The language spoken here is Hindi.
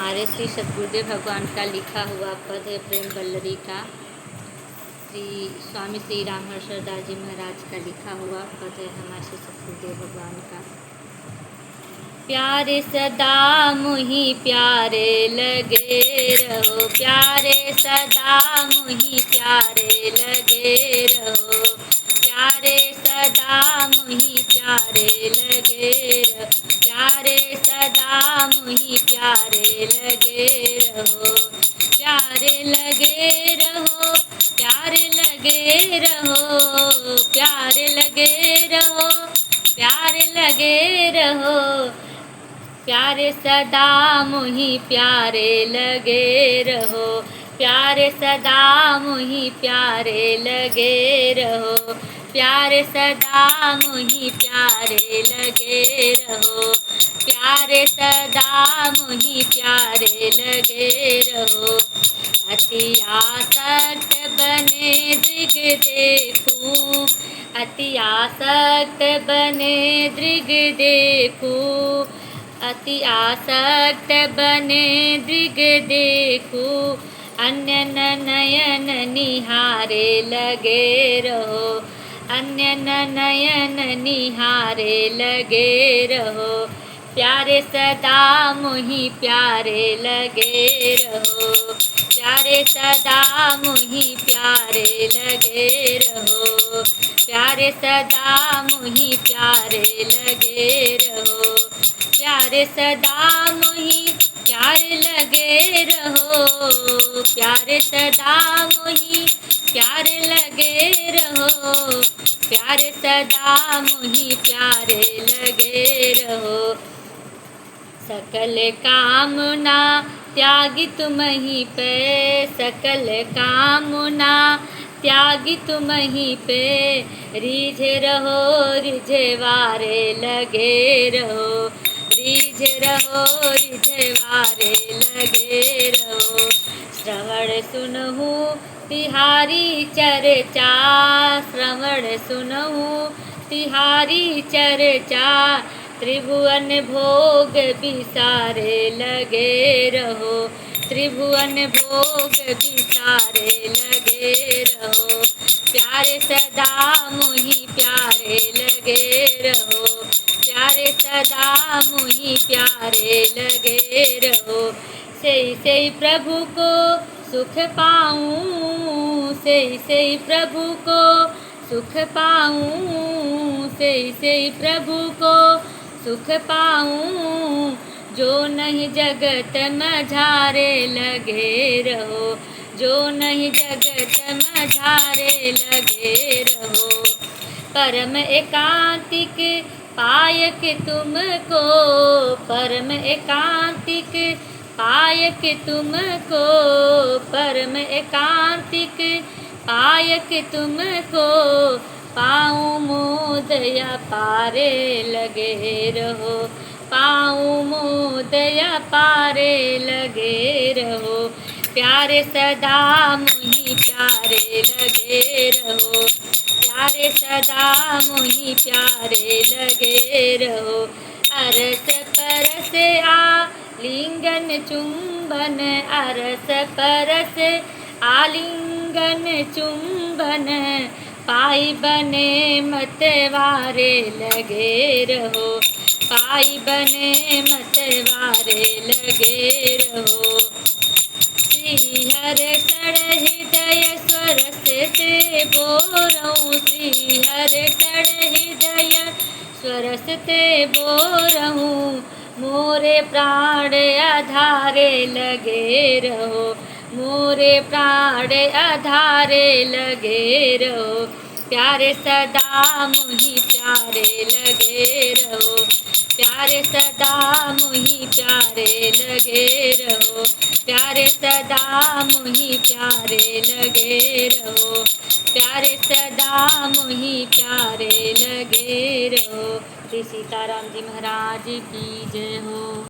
हमारे श्री सद्गुरुदेव भगवान का लिखा हुआ पद है प्रेम वल्लरी का। स्वामी श्री रामहर्षर दास जी महाराज का लिखा हुआ पद है हमारे श्री सद्गुरुदेव भगवान का। प्यारे सदा मुही प्यारे लगे रहो, प्यारे सदा मुही प्यारे लगे रहो, प्यारे सदा मुही प्यारे लगे रहो, प्यारे सदा मुही प्यारे लगे रहो, प्यारे लगे रहो, प्यारे लगे रहो, प्यारे लगे रहो, प्यारे लगे रहो, प्यारे सदा मुही प्यारे लगे रहो, प्यारे सदा मुही प्यारे लगे रहो, प्यारे सदा मुही प्यारे लगे रहो, प्यारे सदा मुही प्यारे लगे रहो। अति आसक्त बने दृग देखूं, अति आसक्त बने दृग देखूं, अति आसक्त बने दृग देखूं, अन्य नयन निहारे लगे रहो, अन्य नयन निहारे लगे रहो, प्यारे सदा मुही प्यारे लगे रहो, प्यारे सदा मुही प्यारे लगे रहो, प्यारे सदा मुही प्यारे लगे रहो, प्यारे सदा मुही प्यारे लगे रहो, प्यारे सदा मुही प्यारे लगे रहो, प्यारे सदा मुही प्यारे लगे रहो। सकल कामना त्यागी तुम ही पे, सकल कामना त्यागी तुम ही पे, रीझ रहो रिझवारे लगे रहो, रीझ रहो रिझवारे लगे रहो। श्रवण सुनहु तिहारी चर्चा, श्रवण सुनहु तिहारी चर्चा, त्रिभुवन भोग बिसारे लगे रहो, त्रिभुवन भोग बिसारे लगे रहो, प्यारे सदा मुही प्यारे लगे रहो, प्यारे सदा मुही प्यारे लगे रहो। से प्रभु को सुख पाऊं, से प्रभु को सुख पाऊं, से प्रभु को सुख पाऊं, जो नहीं जगत मझारे लगे रहो, जो नहीं जगत मझारे लगे रहो। परम एकांतिक पायक तुमको, परम एकांतिक पायक तुमको, परम एकांतिक पायक तुमको, पाऊँ मोदया पारे लगे रहो, पाऊँ मोदया पारे लगे रहो, प्यारे सदा मुही प्यारे लगे रहो, प्यारे सदा मुही प्यारे लगे रहो। अरस परस आलिंगन चुंबन, अरस परस आलिंगन चुंबन, पाई बने मतवारे लगे रहो, पाई बने मतवारे लगे रहो। श्री हर सड़ हृदय स्वरस ते बोरऊं, श्री हर सड़ हृदय स्वरस ते बोरऊं, मोरे प्राण आधारे लगे रहो, मोरे प्राण आधारे लगे रहो, प्यारे सदा मुही प्यारे लगे रहो, प्यारे सदा मुही प्यारे लगे रहो, प्यारे सदा मुही प्यारे लगे रहो, प्यारे सदा मुही प्यारे लगे रहो। श्री सीताराम जी महाराज की जय हो।